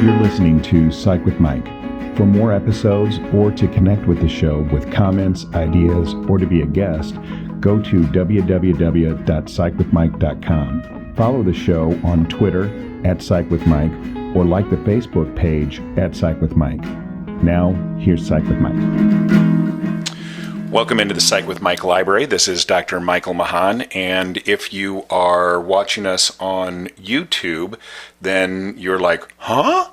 You're listening to Psych with Mike. For more episodes or to connect with the show with comments, ideas, or to be a guest, go to www.psychwithmike.com. Follow the show on Twitter @PsychWithMike or like the Facebook page @PsychWithMike. Now, here's Psych with Mike. Welcome into the Psych with Mike Library. This is Dr. Michael Mahan, and if you are watching us on YouTube, then you're like, huh?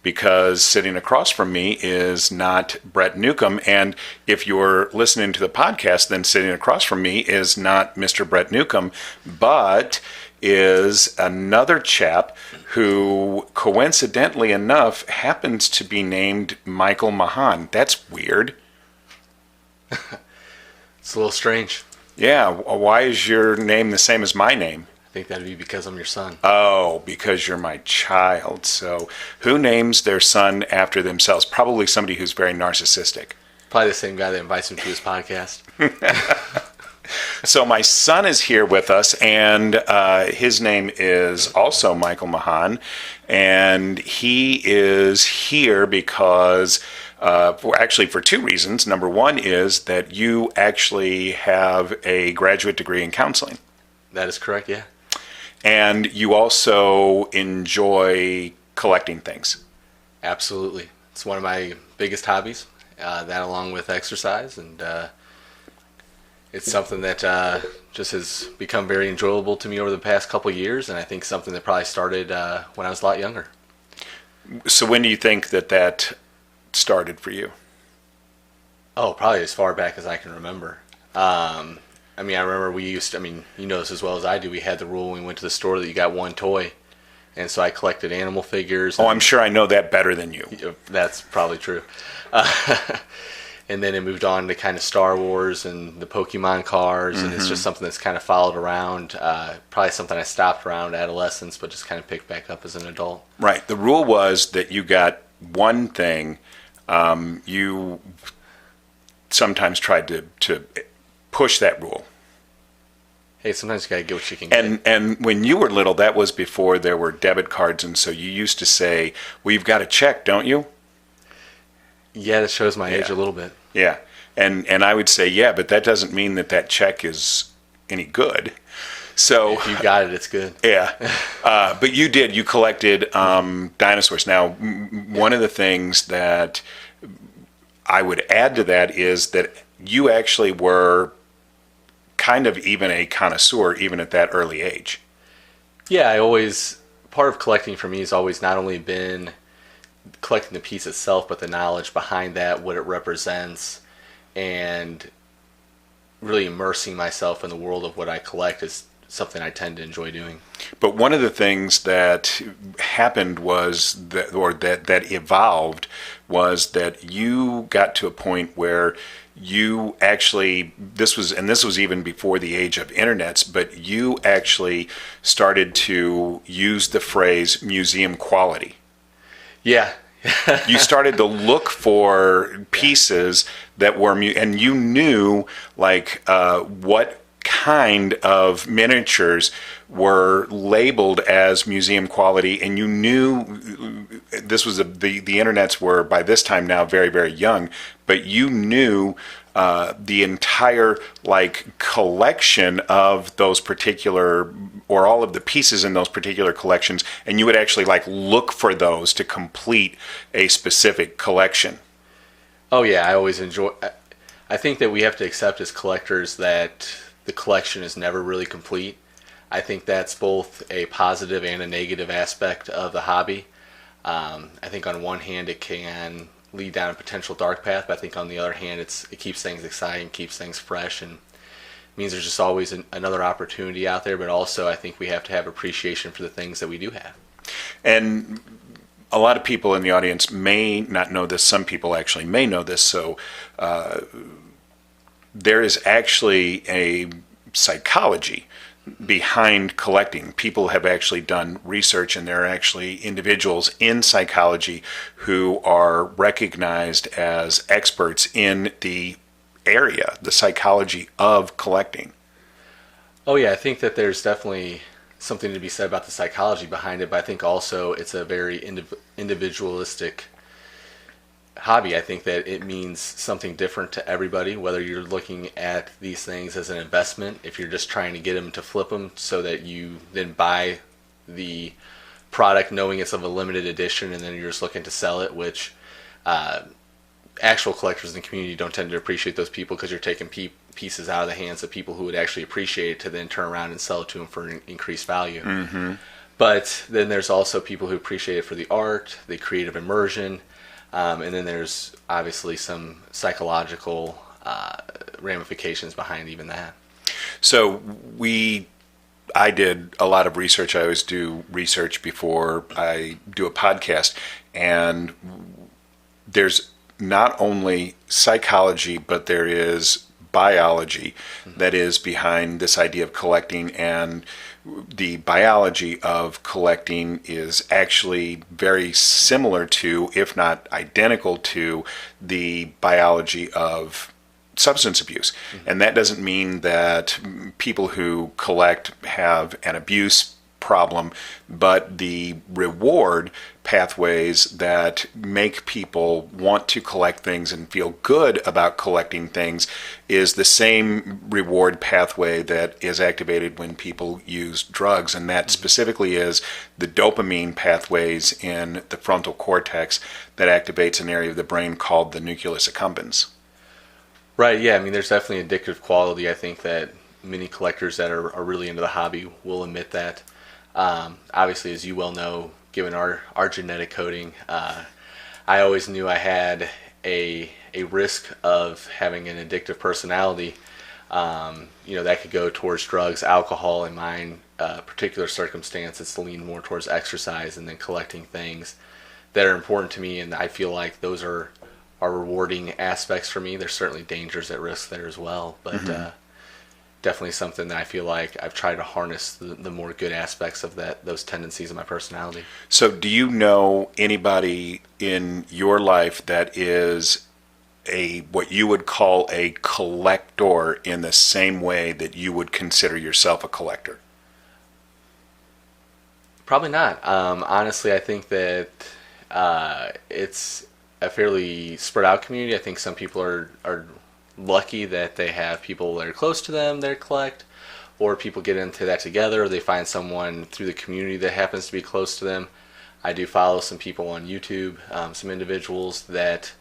Because sitting across from me is not Brett Newcomb, and if you're listening to the podcast, then sitting across from me is not Mr. Brett Newcomb, but is another chap who, coincidentally enough, happens to be named Michael Mahan. That's weird. It's a little strange. Yeah, why is your name the same as my name? I think that'd be because I'm your son. Oh, because you're my child. So who names their son after themselves? Probably somebody who's very narcissistic. Probably the same guy that invites him to his podcast. So my son is here with us, and his name is also Michael Mahan, and he is here because for two reasons. Number one is that you actually have a graduate degree in counseling. That is correct, yeah. And you also enjoy collecting things. Absolutely. It's one of my biggest hobbies, that along with exercise, and it's something that just has become very enjoyable to me over the past couple of years, and I think something that probably started when I was a lot younger. So when do you think that started for you? Oh, probably as far back as I can remember. I remember you know this as well as I do, we had the rule when we went to the store that you got one toy. And so I collected animal figures. Oh, I'm sure I know that better than you. That's probably true. And then it moved on to kind of Star Wars and the Pokemon cards, and it's just something that's kind of followed around. Probably something I stopped around adolescence, but just kind of picked back up as an adult. Right. The rule was that you got one thing. You sometimes tried to push that rule. Hey, sometimes you gotta get what you can get. And when you were little, that was before there were debit cards, and so you used to say, well, you've got a check, don't you? Yeah, that shows my age a little bit. Yeah, and I would say, yeah, but that doesn't mean that check is any good. So if you got it, it's good. Yeah, but you did. You collected dinosaurs. Now, one of the things that I would add to that is that you actually were kind of even a connoisseur even at that early age. Yeah, part of collecting for me has always not only been collecting the piece itself, but the knowledge behind that, what it represents, and really immersing myself in the world of what I collect is something I tend to enjoy doing. But one of the things that happened that evolved was that you got to a point where you actually, this was even before the age of internets, but you actually started to use the phrase museum quality. Yeah. You started to look for pieces that were, and you knew what kind of miniatures were labeled as museum quality, and you knew this was the internets were by this time now very, very young, but you knew the entire collection of those particular, or all of the pieces in those particular collections, and you would actually look for those to complete a specific collection. Oh yeah, I think that we have to accept as collectors that the collection is never really complete. I think that's both a positive and a negative aspect of the hobby. I think on one hand it can lead down a potential dark path, but I think on the other hand it keeps things exciting, keeps things fresh, and means there's just always another opportunity out there, but also I think we have to have appreciation for the things that we do have. And a lot of people in the audience may not know this. Some people actually may know this. So there is actually a psychology behind collecting. People have actually done research, and there are actually individuals in psychology who are recognized as experts in the area, the psychology of collecting. Oh yeah, I think that there's definitely something to be said about the psychology behind it, but I think also it's a very individualistic hobby. I think that it means something different to everybody, whether you're looking at these things as an investment, if you're just trying to get them to flip them so that you then buy the product knowing it's of a limited edition and then you're just looking to sell it, which actual collectors in the community don't tend to appreciate those people because you're taking pieces out of the hands of people who would actually appreciate it to then turn around and sell it to them for an increased value. Mm-hmm. But then there's also people who appreciate it for the art, the creative immersion, and then there's obviously some psychological ramifications behind even that. So I did a lot of research. I always do research before I do a podcast, and there's not only psychology, but there is biology that is behind this idea of collecting, and the biology of collecting is actually very similar to, if not identical to, the biology of substance abuse. Mm-hmm. And that doesn't mean that people who collect have an abuse problem, but the reward pathways that make people want to collect things and feel good about collecting things is the same reward pathway that is activated when people use drugs, and that specifically is the dopamine pathways in the frontal cortex that activates an area of the brain called the nucleus accumbens. Right, yeah, I mean, there's definitely addictive quality. I think that many collectors that are really into the hobby will admit that. Obviously, as you well know, given our genetic coding, I always knew I had a risk of having an addictive personality. That could go towards drugs, alcohol. In my particular circumstance, it's leaned more towards exercise and then collecting things that are important to me, and I feel like those are rewarding aspects for me. There's certainly dangers at risk there as well, but definitely something that I feel like I've tried to harness the more good aspects of those tendencies of my personality. So do you know anybody in your life that is what you would call a collector in the same way that you would consider yourself a collector? Probably not. Honestly, I think that it's a fairly spread out community. I think some people are lucky that they have people that are close to them that collect, or people get into that together, or they find someone through the community that happens to be close to them. I do follow some people on YouTube, some individuals that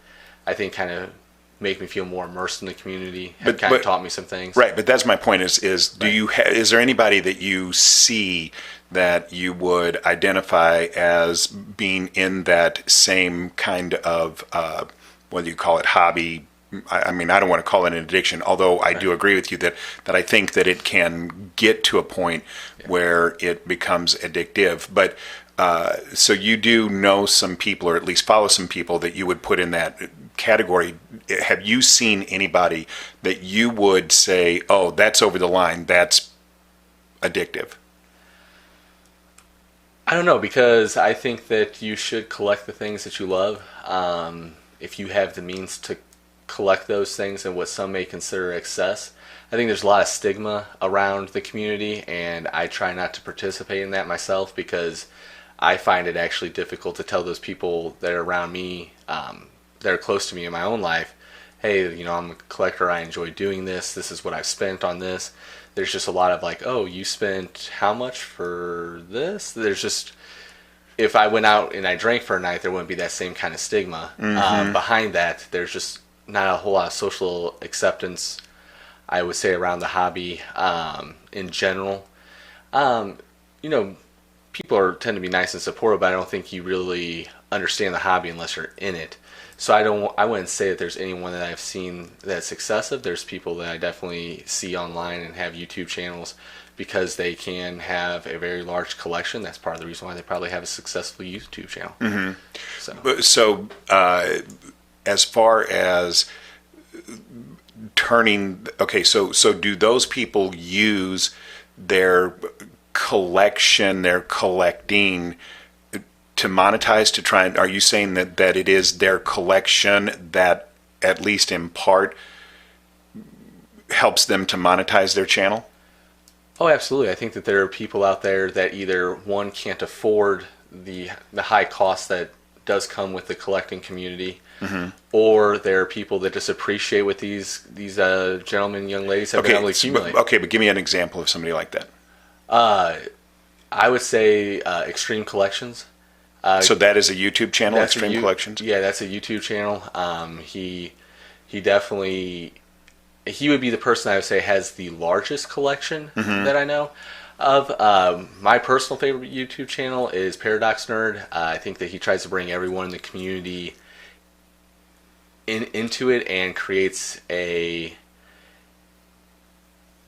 I think kind of make me feel more immersed in the community, have kind of taught me some things. Right, but that's my point is is there anybody that you see that you would identify as being in that same kind of, whether you call it hobby, I mean, I don't want to call it an addiction, although I do agree with you that I think that it can get to a point where it becomes addictive. But so you do know some people, or at least follow some people that you would put in that category. Have you seen anybody that you would say, oh, that's over the line, that's addictive? I don't know, because I think that you should collect the things that you love. If you have the means to collect those things and what some may consider excess, I think there's a lot of stigma around the community, and I try not to participate in that myself because I find it actually difficult to tell those people that are around me, that are close to me in my own life, hey, I'm a collector, I enjoy doing this is what I've spent on this. There's just a lot of like, oh, you spent how much for this? There's just, if I went out and I drank for a night, there wouldn't be that same kind of stigma. Behind that, there's just not a whole lot of social acceptance, I would say, around the hobby in general. People tend to be nice and supportive, but I don't think you really understand the hobby unless you're in it. So I wouldn't say that there's anyone that I've seen that's excessive. There's people that I definitely see online and have YouTube channels because they can have a very large collection. That's part of the reason why they probably have a successful YouTube channel. Mm-hmm. So as far as turning, so do those people use their collection, their collecting, to monetize, to try and, are you saying that it is their collection that, at least in part, helps them to monetize their channel? Oh, absolutely. I think that there are people out there that either one can't afford the high cost that does come with the collecting community, or there are people that just appreciate what these gentlemen and young ladies have been able to accumulate. Okay, but give me an example of somebody like that. I would say Extreme Collections. So that is a YouTube channel, That's Extreme Collections? Yeah, that's a YouTube channel. He definitely, he would be the person I would say has the largest collection that I know of. My personal favorite YouTube channel is Paradox Nerd. I think that he tries to bring everyone in the community into it and creates a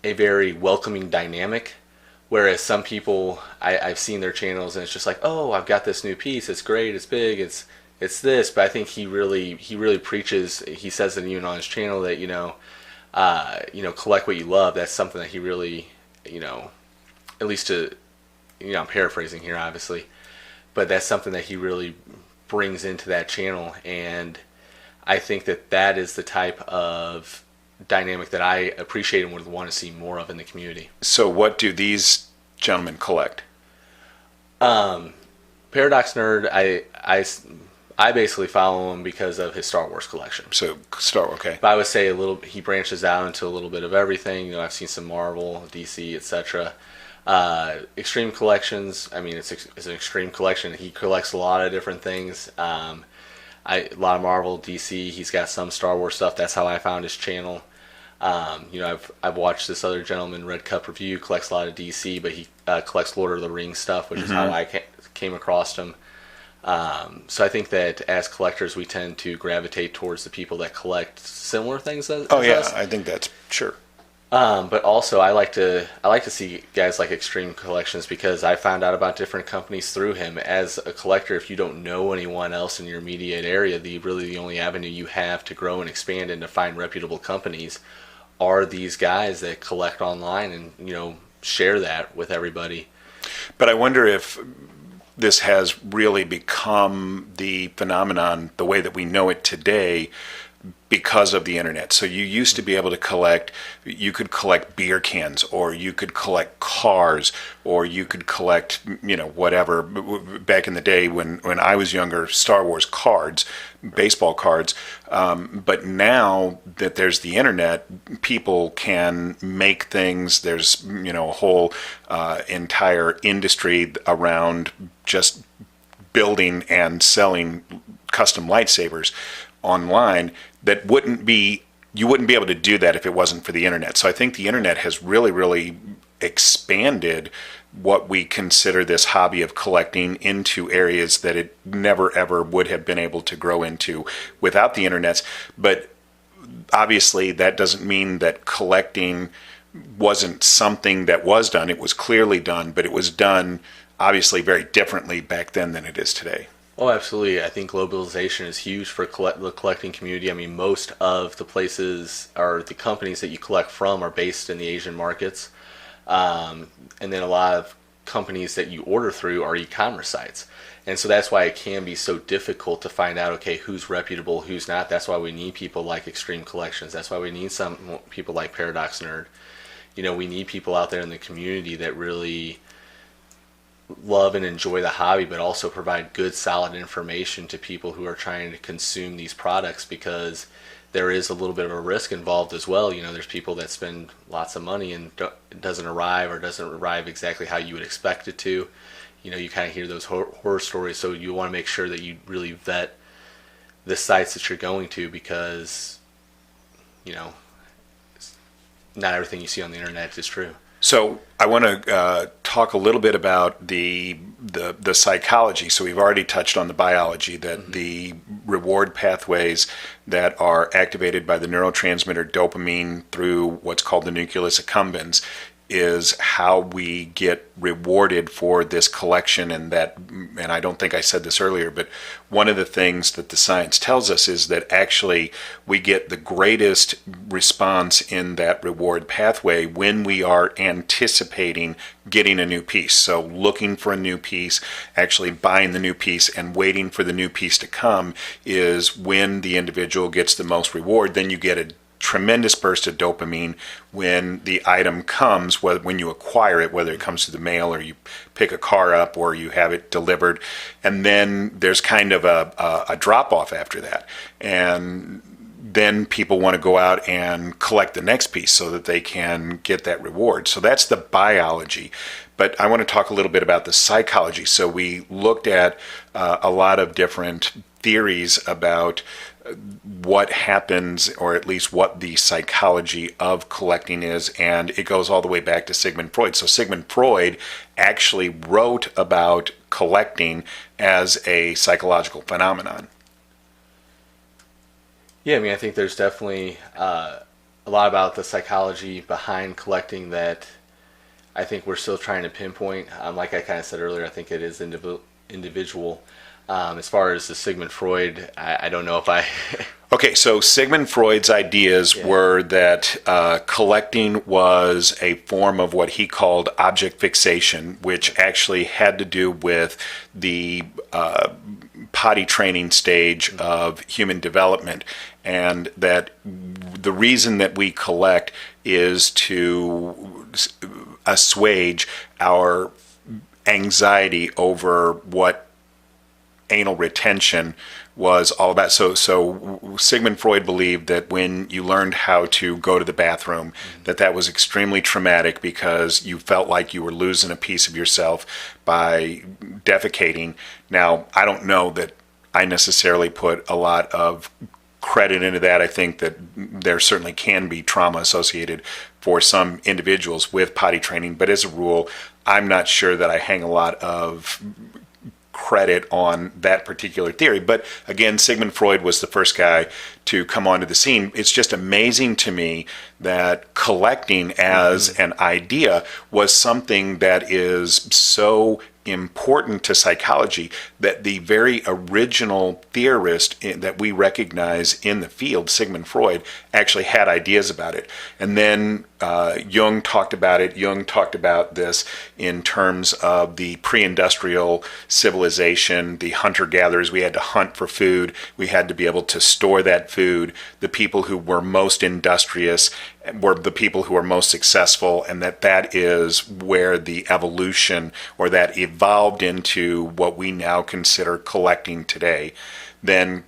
very welcoming dynamic. Whereas some people, I've seen their channels and it's just like, oh, I've got this new piece. It's great. It's big. It's this. But I think he really preaches. He says it even on his channel that collect what you love. That's something that he really, at least I'm paraphrasing here, obviously, but that's something that he really brings into that channel. And I think that is the type of dynamic that I appreciate and would want to see more of in the community. So what do these gentlemen collect? Paradox Nerd, I basically follow him because of his Star Wars collection. So okay. But I would say he branches out into a little bit of everything. I've seen some Marvel, DC, etc. Extreme Collections, I mean, it's an extreme collection. He collects a lot of different things. A lot of Marvel, DC. He's got some Star Wars stuff. That's how I found his channel. I've watched this other gentleman, Red Cup Review, collects a lot of DC, but he collects Lord of the Rings stuff, which is how I came across him. So I think that as collectors, we tend to gravitate towards the people that collect similar things as us. I think that's sure. But also, I like to see guys like Extreme Collections because I found out about different companies through him. As a collector, if you don't know anyone else in your immediate area, the only avenue you have to grow and expand and to find reputable companies are these guys that collect online and share that with everybody. But I wonder if this has really become the phenomenon the way that we know it today because of the internet. So you used to be able to you could collect beer cans, or you could collect cars, or you could collect, whatever. Back in the day when I was younger, Star Wars cards, baseball cards. But now that there's the internet, people can make things. There's, a whole entire industry around just building and selling custom lightsabers online that you wouldn't be able to do that if it wasn't for the internet. So I think the internet has really, really expanded what we consider this hobby of collecting into areas that it never ever would have been able to grow into without the internet. But obviously that doesn't mean that collecting wasn't something that was done. It was clearly done, but it was done obviously very differently back then than it is today. Oh, absolutely. I think globalization is huge for the collecting community. I mean, most of the places or the companies that you collect from are based in the Asian markets. And then a lot of companies that you order through are e-commerce sites. And so that's why it can be so difficult to find out, okay, who's reputable, who's not. That's why we need people like Extreme Collections. That's why we need some people like Paradox Nerd. We need people out there in the community that really love and enjoy the hobby, but also provide good, solid information to people who are trying to consume these products, because there is a little bit of a risk involved as well. There's people that spend lots of money and it doesn't arrive exactly how you would expect it to. You kind of hear those horror stories, so you want to make sure that you really vet the sites that you're going to, because not everything you see on the internet is true. So I want to talk a little bit about the psychology. So we've already touched on the biology, that the reward pathways that are activated by the neurotransmitter dopamine through what's called the nucleus accumbens is how we get rewarded for this collection. And I don't think I said this earlier, but one of the things that the science tells us is that actually we get the greatest response in that reward pathway when we are anticipating getting a new piece. So looking for a new piece, actually buying the new piece, and waiting for the new piece to come is when the individual gets the most reward. Then you get a tremendous burst of dopamine when the item comes, when you acquire it, whether it comes through the mail or you pick a car up or you have it delivered. And then there's kind of a drop off after that. And then people want to go out and collect the next piece so that they can get that reward. So that's the biology. But I want to talk a little bit about the psychology. So we looked at a lot of different theories about what happens, or at least what the psychology of collecting is, and it goes all the way back to Sigmund Freud. So Sigmund Freud actually wrote about collecting as a psychological phenomenon. Yeah, I mean, I think there's definitely a lot about the psychology behind collecting that I think we're still trying to pinpoint. Like I kind of said earlier, I think it is individual. As far as the Sigmund Freud, I don't know if I... Okay, so Sigmund Freud's ideas were that collecting was a form of what he called object fixation, which actually had to do with the potty training stage of human development, and that the reason that we collect is to assuage our anxiety over what anal retention was all about. So Sigmund Freud believed that when you learned how to go to the bathroom, that was extremely traumatic because you felt like you were losing a piece of yourself by defecating. Now, I don't know that I necessarily put a lot of credit into that. I think that there certainly can be trauma associated for some individuals with potty training, but as a rule, I'm not sure that I hang a lot of credit on that particular theory. But again, Sigmund Freud was the first guy to come onto the scene. It's just amazing to me that collecting as an idea was something that is so important to psychology that the very original theorist that we recognize in the field, Sigmund Freud, actually had ideas about it. And then Jung talked about it. Jung talked about this in terms of the pre-industrial civilization, the hunter-gatherers. We had to hunt for food. We had to be able to store that food. The people who were most industrious were the people who were most successful, and that is where the evolution, or that evolved into what we now consider collecting today. Then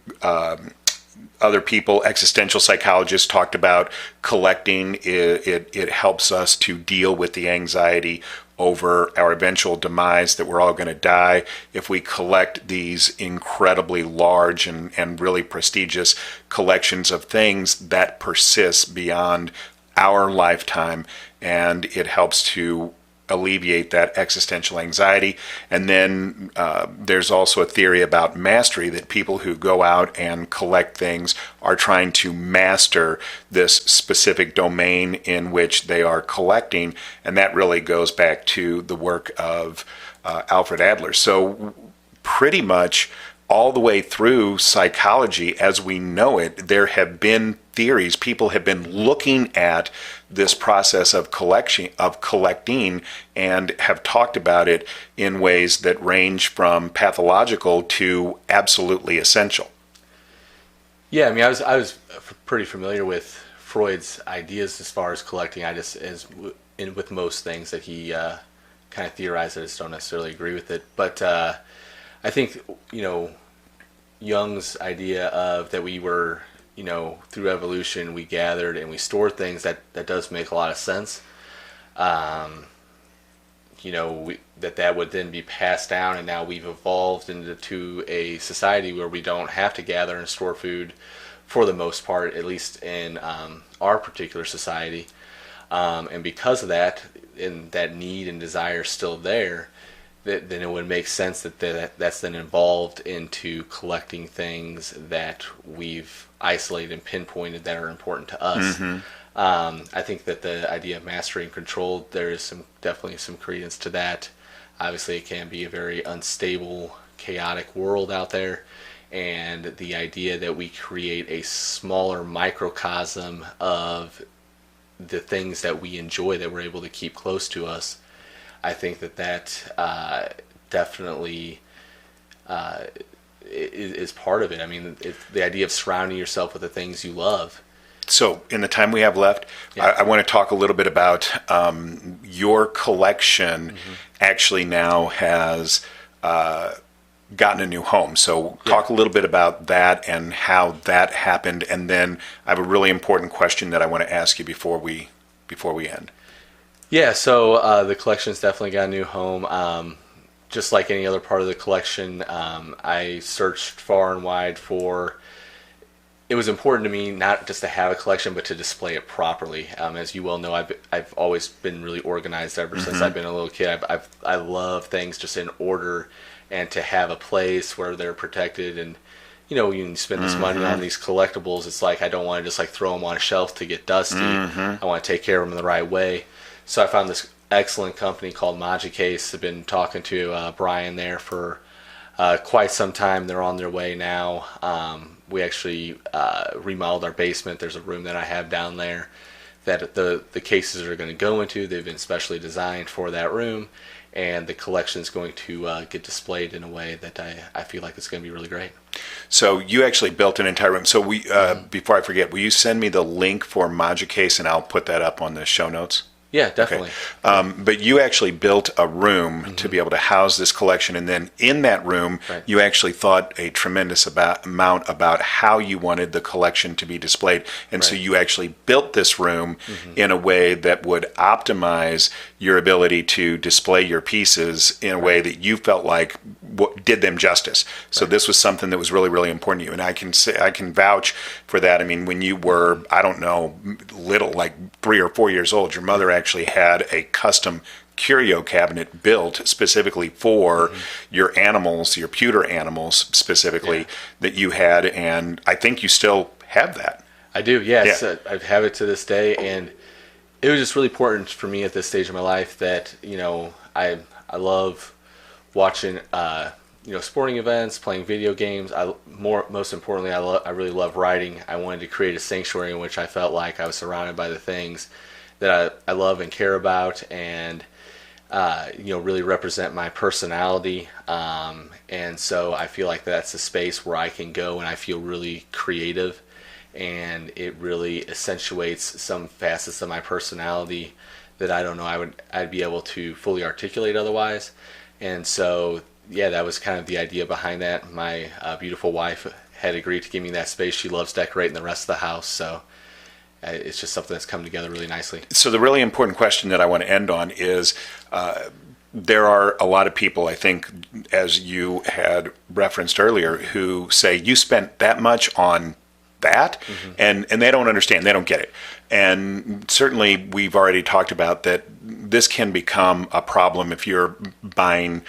other people, existential psychologists, talked about collecting. It helps us to deal with the anxiety over our eventual demise, that we're all going to die. If we collect these incredibly large and really prestigious collections of things, that persists beyond our lifetime, and it helps to alleviate that existential anxiety. And then there's also a theory about mastery, that people who go out and collect things are trying to master this specific domain in which they are collecting, and that really goes back to the work of Alfred Adler. So pretty much all the way through psychology as we know it, there have been theories. People have been looking at this process of collecting and have talked about it in ways that range from pathological to absolutely essential. Yeah, I mean, I was pretty familiar with Freud's ideas as far as collecting. I just, with most things that he kind of theorized, I just don't necessarily agree with it. But I think, Jung's idea of that we were, through evolution, we gathered and we stored things, that does make a lot of sense. That would then be passed down, and now we've evolved into a society where we don't have to gather and store food for the most part, at least in our particular society. And because of that, and that need and desire is still there, then it would make sense that's then involved into collecting things that we've isolated and pinpointed that are important to us. Mm-hmm. I think that the idea of mastery and control, there is definitely some credence to that. Obviously, it can be a very unstable, chaotic world out there, and the idea that we create a smaller microcosm of the things that we enjoy that we're able to keep close to us, I think that definitely is part of it. I mean, the idea of surrounding yourself with the things you love, So in the time we have left, I want to talk a little bit about your collection actually now has gotten a new home. So talk a little bit about that and how that happened. And then I have a really important question that I want to ask you before we end. Yeah, so the collection's definitely got a new home. Just like any other part of the collection, I searched far and wide for. It was important to me not just to have a collection, but to display it properly. As you well know, I've always been really organized ever since I've been a little kid. I love things just in order, and to have a place where they're protected. And you can spend this money on these collectibles. It's like I don't want to just like throw them on a shelf to get dusty. I want to take care of them the right way. So I found this excellent company called Case. I've been talking to Brian there for quite some time. They're on their way now. We actually remodeled our basement. There's a room that I have down there that the cases are going to go into. They've been specially designed for that room, and the collection is going to get displayed in a way that I feel like it's going to be really great. So you actually built an entire room. So before I forget, will you send me the link for Case, and I'll put that up on the show notes? Yeah, definitely. Okay. But you actually built a room to be able to house this collection, and then in that room, you actually thought a tremendous amount about how you wanted the collection to be displayed, and so you actually built this room in a way that would optimize your ability to display your pieces in a way that you felt like did them justice. So this was something that was really, really important to you, and I can vouch for that. I mean, when you were, I don't know, little, like 3 or 4 years old, your mother actually had a custom curio cabinet built specifically for your animals, your pewter animals specifically, that you had, and I think you still have that. I do, yes. I have it to this day, and it was just really important for me at this stage of my life that, I love watching, sporting events, playing video games. Most importantly, I really love writing. I wanted to create a sanctuary in which I felt like I was surrounded by the things that I love and care about, and really represent my personality. And so I feel like that's a space where I can go and I feel really creative, and it really accentuates some facets of my personality that I don't know I'd be able to fully articulate otherwise. And so that was kind of the idea behind that. My beautiful wife had agreed to give me that space. She loves decorating the rest of the house, so it's just something that's come together really nicely. So the really important question that I want to end on is there are a lot of people, I think, as you had referenced earlier, who say you spent that much on that, and they don't understand, they don't get it. And certainly we've already talked about that this can become a problem if you're buying,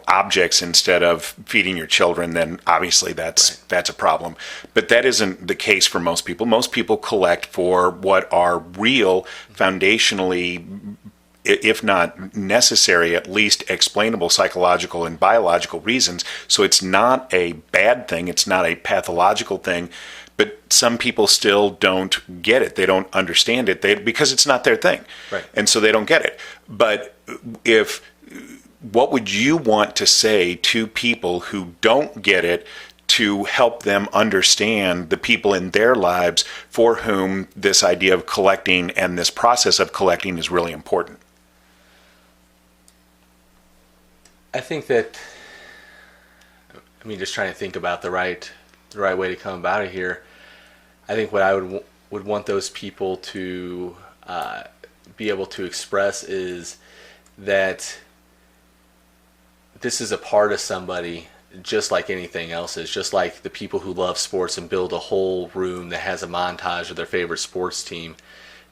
objects instead of feeding your children, then obviously that's a problem. But that isn't the case for most people. Most people collect for what are real, foundationally, if not necessary, at least explainable psychological and biological reasons. So it's not a bad thing, it's not a pathological thing. But some people still don't get it. They don't understand it because it's not their thing. Right. And so they don't get it. But what would you want to say to people who don't get it to help them understand the people in their lives for whom this idea of collecting and this process of collecting is really important? I think that, just trying to think about the right way to come about it here. I think what I would want those people to be able to express is that this is a part of somebody just like anything else is. Just like the people who love sports and build a whole room that has a montage of their favorite sports team.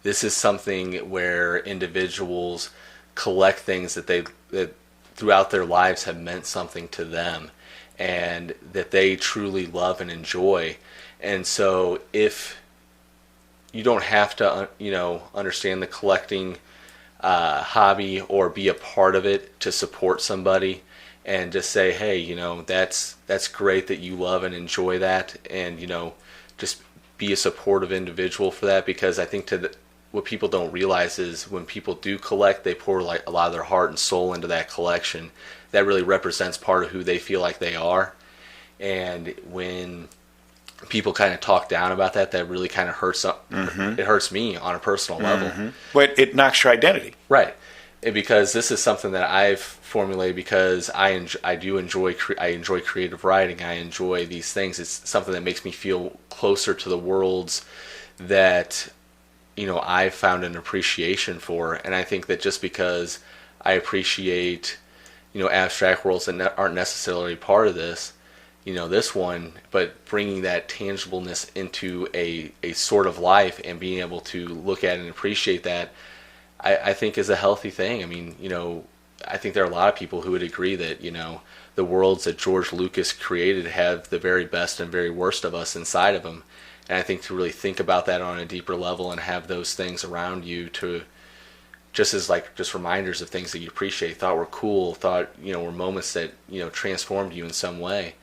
This is something where individuals collect things that throughout their lives have meant something to them, and that they truly love and enjoy. And so if you don't have to, understand the collecting hobby or be a part of it to support somebody, and just say, hey, that's great that you love and enjoy that, and, just be a supportive individual for that. Because I think what people don't realize is when people do collect, they pour like a lot of their heart and soul into that collection. That really represents part of who they feel like they are. And when people kind of talk down about that really kind of hurts. It hurts me on a personal level. But it knocks your identity. Right. Because this is something that I've formulated because I enjoy creative writing. I enjoy these things. It's something that makes me feel closer to the worlds that, I've found an appreciation for. And I think that just because I appreciate, abstract worlds that aren't necessarily part of this, this one, but bringing that tangibleness into a sort of life and being able to look at and appreciate that, I think is a healthy thing. I mean, I think there are a lot of people who would agree that, the worlds that George Lucas created have the very best and very worst of us inside of them. And I think to really think about that on a deeper level and have those things around you to just as just reminders of things that you appreciate, thought were cool, thought, were moments that, transformed you in some way,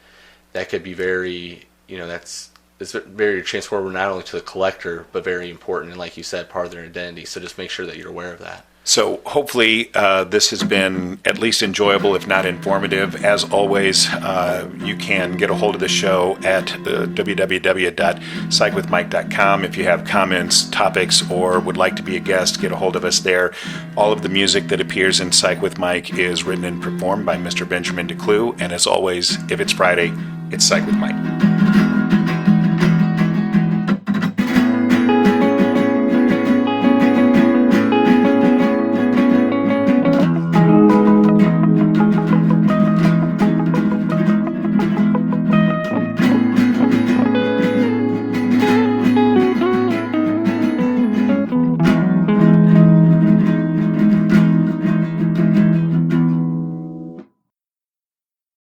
that could be very, it's very transformative not only to the collector, but very important, and like you said, part of their identity. So just make sure that you're aware of that. So hopefully this has been at least enjoyable, if not informative. As always, you can get a hold of the show at www.psychwithmike.com. If you have comments, topics, or would like to be a guest, get a hold of us there. All of the music that appears in Psych with Mike is written and performed by Mr. Benjamin DeClue. And as always, if it's Friday, it's Psych with Mike.